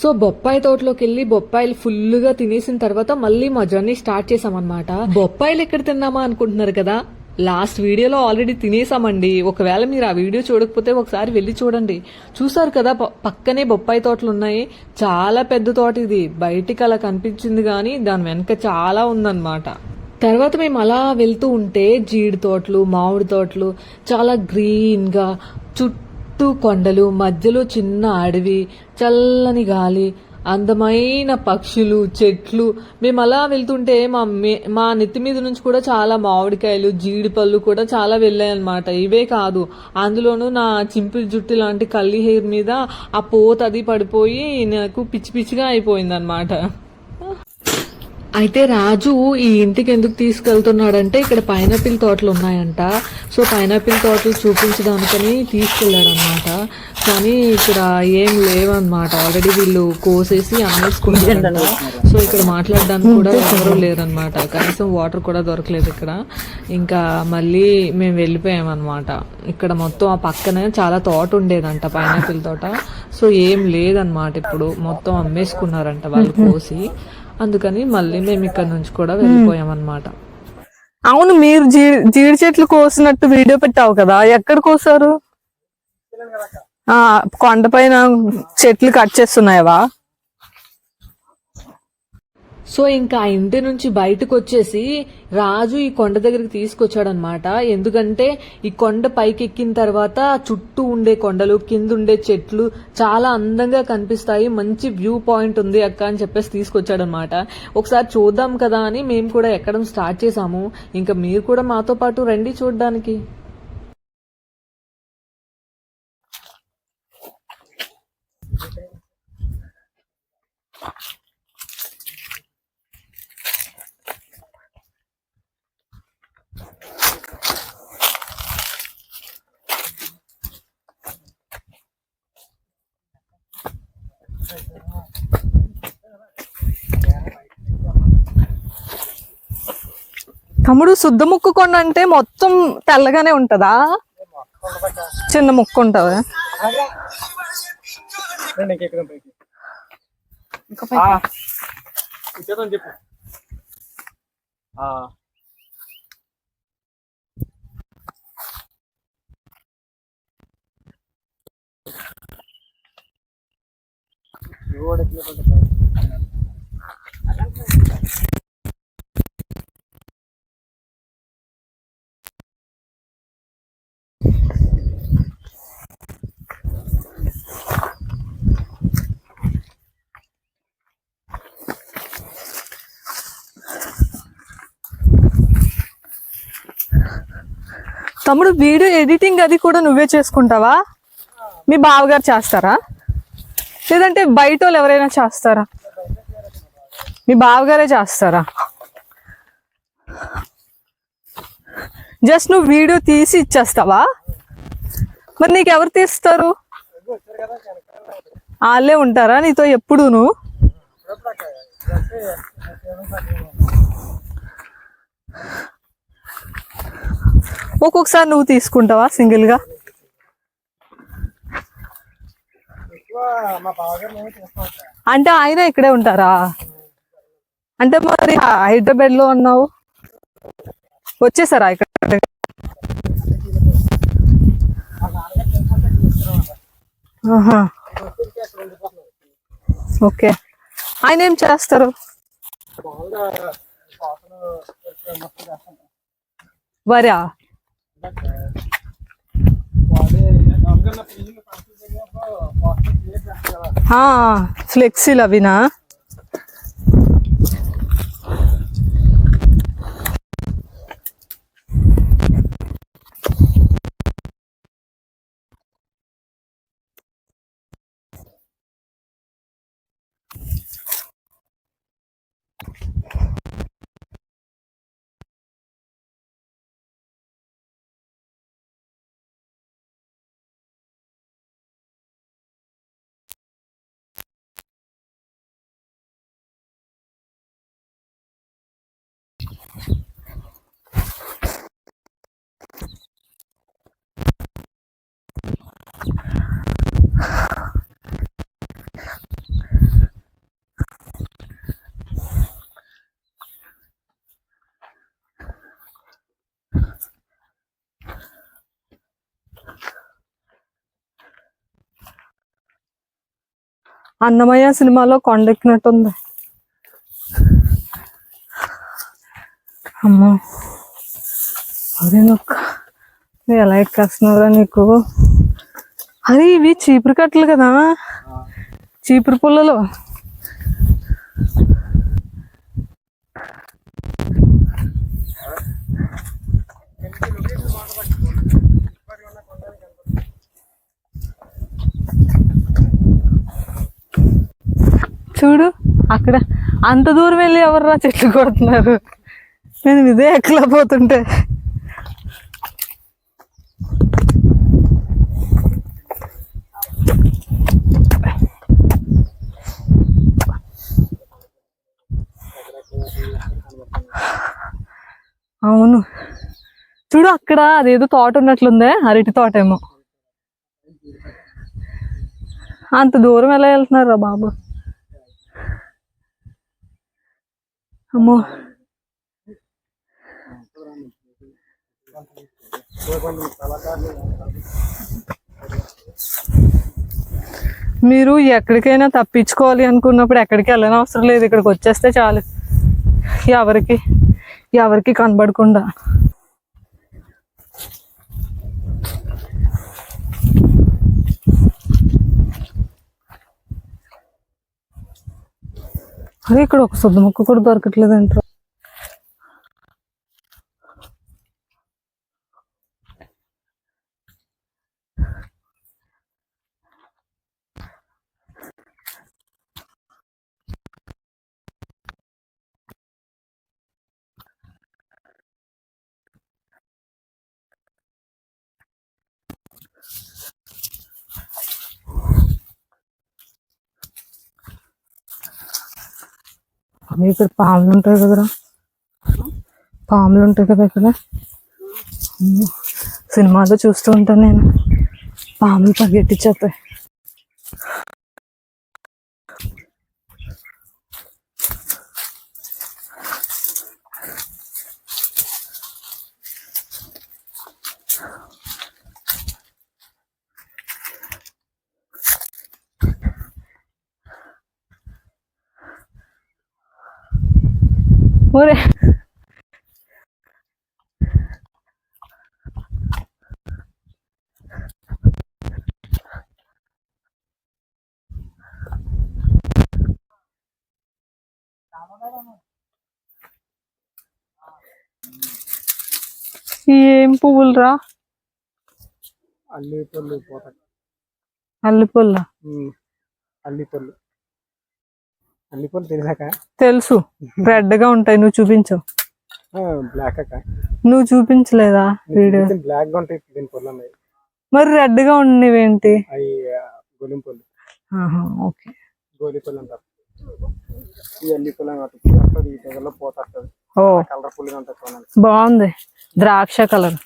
So బొప్పాయి తోటలోకి వెళ్ళి బొప్పాయిలు ఫుల్గా తినేసిన తర్వాత మళ్ళీ మా జర్నీ స్టార్ట్ చేసామన్నమాట. బొప్పాయిలు ఎక్కడ తిన్నామా అనుకుంటున్నారు కదా, లాస్ట్ వీడియోలో ఆల్రెడీ తినేసామండి. ఒకవేళ మీరు ఆ వీడియో చూడకపోతే ఒకసారి వెళ్ళి చూడండి. చూసారు కదా పక్కనే బొప్పాయి తోటలు ఉన్నాయి. చాలా పెద్ద తోట ఇది. బయటికి అలా కనిపించింది కానీ దాని వెనక చాలా ఉందన్నమాట. తర్వాత మేము అలా వెళ్తూ ఉంటే జీడి తోటలు, మామిడి తోటలు, చాలా గ్రీన్గా, చుట్టూ కొండలు, మధ్యలో చిన్న అడవి, చల్లని గాలి, అందమైన పక్షులు, చెట్లు. మేము అలా వెళ్తుంటే మా నెత్తి మీద నుంచి కూడా చాలా మామిడికాయలు, జీడి పళ్ళు కూడా చాలా వెళ్ళాయన్నమాట. ఇవే కాదు, అందులోనూ నా చింపిరి జుట్టు లాంటి కల్లి హెయిర్ మీద ఆ పోత అది పడిపోయి నాకు పిచ్చి పిచ్చిగా అయిపోయిందన్నమాట. అయితే రాజు ఈ ఇంటికి ఎందుకు తీసుకెళ్తున్నాడంటే ఇక్కడ పైనాపిల్ తోటలు ఉన్నాయంట. సో పైనాపిల్ తోటలు చూపించడానికని తీసుకెళ్లాడనమాట. కానీ ఇక్కడ ఏం లేవన్నమాట. ఆల్రెడీ వీళ్ళు కోసేసి అమ్మేసుకుంటారంట. సో ఇక్కడ మాట్లాడడానికి కూడా ఎవరూ లేరనమాట. కనీసం వాటర్ కూడా దొరకలేదు ఇక్కడ. ఇంకా మళ్ళీ మేము వెళ్ళిపోయామన్నమాట. ఇక్కడ మొత్తం ఆ పక్కనే చాలా తోట ఉండేదంట, పైనాపిల్ తోట. సో ఏం లేదనమాట. ఇప్పుడు మొత్తం అమ్మేసుకున్నారంట వాళ్ళు కోసి. అందుకని మళ్ళీ మేము ఇక్కడ నుంచి కూడా వెళ్ళిపోయామన్నమాట. అవును, మీరు జీడి చెట్లు కోసినట్టు వీడియో పెట్టావు కదా, ఎక్కడ కోసారు? కొండపైన చెట్లు కట్ చేస్తున్నాయవా? సో ఇంకా ఆ ఇంటి నుంచి బయటకు వచ్చేసి రాజు ఈ కొండ దగ్గరికి తీసుకొచ్చాడనమాట. ఎందుకంటే ఈ కొండ పైకి ఎక్కిన తర్వాత చుట్టూ ఉండే కొండలు, కింద ఉండే చెట్లు చాలా అందంగా కనిపిస్తాయి, మంచి వ్యూ పాయింట్ ఉంది అక్క అని చెప్పేసి తీసుకొచ్చాడనమాట. ఒకసారి చూద్దాం కదా అని మేము కూడా ఎక్కడం స్టార్ట్ చేసాము. ఇంకా మీరు కూడా మాతో పాటు రండి చూడడానికి. తమ్ముడు, శుద్ధ ముక్కు కొండ అంటే మొత్తం తెల్లగానే ఉంటదా? చిన్న ముక్కు ఉంటదా? తమ్ముడు, వీడియో ఎడిటింగ్ అది కూడా నువ్వే చేసుకుంటావా? మీ బావగారు చేస్తారా, లేదంటే బయట వాళ్ళు ఎవరైనా చేస్తారా? మీ బావగారే చేస్తారా? జస్ట్ నువ్వు వీడియో తీసి ఇచ్చేస్తావా? మరి నీకు ఎవరు తీస్తారు? వాళ్ళే ఉంటారా నీతో ఎప్పుడూను? ఒక్కొక్కసారి నువ్వు తీసుకుంటావా సింగిల్ గా? అంటే ఆయన ఇక్కడే ఉంటారా? అంటే మరి హైదరాబాద్ లో ఉన్నావు, వచ్చేసారా ఇక్కడ? ఓకే, ఆయన ఏం చేస్తారు? వరా? ఫ్లెక్సీలు అవినా? అన్నమయ్య సినిమాలో కొండెక్కినట్టుంది. అమ్మో అరే నొక్క ఎలా ఎక్కేస్తున్నారా నీకు? అరే ఇవి చీపురు కట్టలు కదా, చీపురు పుల్లలు. చూడు అక్కడ అంత దూరం వెళ్ళి ఎవర్రా చెట్లు కొడుతున్నారు? నేను ఇదే ఎక్కలేకపోతుంటే. అవును చూడు అక్కడ అదేదో తోట ఉన్నట్లుందే, అరటి తోట ఏమో. అంత దూరం ఎలా వెళ్తున్నారా బాబు? అమ్మో మీరు ఎక్కడికైనా తప్పించుకోవాలి అనుకున్నప్పుడు ఎక్కడికి వెళ్ళని అవసరం లేదు, ఇక్కడికి వచ్చేస్తే చాలు. ఎవరికి ఎవరికి కనబడకుండా. అరే ఇక్కడ ఒక శుద్ధ మొక్క కూడా దొరకట్లేదు అంటారు. ఇక్కడ పాములు ఉంటాయి కదరా, పాములు ఉంటాయి కదా ఇక్కడ. సినిమాలో చూస్తూ ఉంటాను నేను, పాములు పరిగెట్టించేస్తాయి. ఒరే ఏం పువ్వులు రా? అల్లిపళ్ళు పోతాయి. అల్లిపుల్ల? అల్లిపళ్ళు అల్లిపళ్ళు తెలిసాక? తెలుసు, రెడ్ గా ఉంటాయి. నువ్వు చూపించు. బ్లాక్ అక్క, నువ్వు చూపించలేదా వీడియో? బ్లాక్ గా ఉంటాయి దీని పళ్ళు ఉన్నాయి. మరి రెడ్ గా ఉండేవేంటి? అవి గోలిం పళ్ళు. ఓకే, గోలి పళ్ళు అంటారు. ఈ అల్లిపళ్ళు వస్తుంది, ఈ తెగల్లో పోత వస్తుంది. ఓ కలర్ఫుల్ గా ఉంటుంది. బాగుంది, ద్రాక్ష కలర్.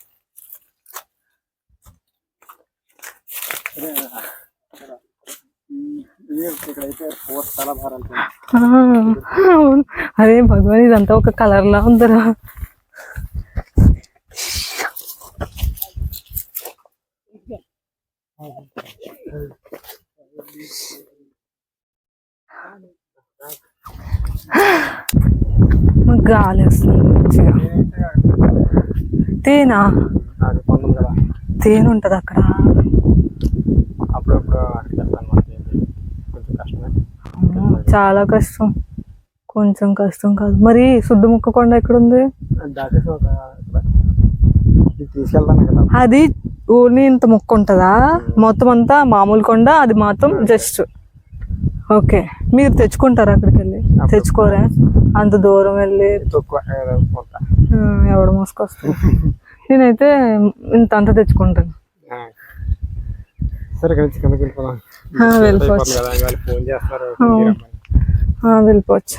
ఇక్కడైతే పోత చాలా బాగా ఉంటుంది. అదే భగవాన్, ఇదంతా ఒక కలర్ లా ఉందరా. గాలి వస్తుంది మంచిగా. తేనా? తేనె ఉంటది అక్కడ. అప్పుడప్పుడు కొంచెం కష్టమే. చాలా కష్టం. కొంచెం కష్టం కాదు మరి. శుద్ధ ముక్క కొండ ఎక్కడుంది? దాటేసి ఒక తీసుకెళ్తాను కదా. అది ఓన్లీ ఇంత ముక్క ఉంటుందా? మొత్తం అంతా మామూలు కొండ, అది మాత్రం జస్ట్. ఓకే, మీరు తెచ్చుకుంటారా అక్కడికి వెళ్ళి? తెచ్చుకోరా? అంత దూరం వెళ్ళి ఎవడు మోసుకొస్తాను. నేనైతే ఇంత అంతా తెచ్చుకుంటాను. సరే వెళ్ళిపోవచ్చు. వెళ్ళిపోవచ్చు.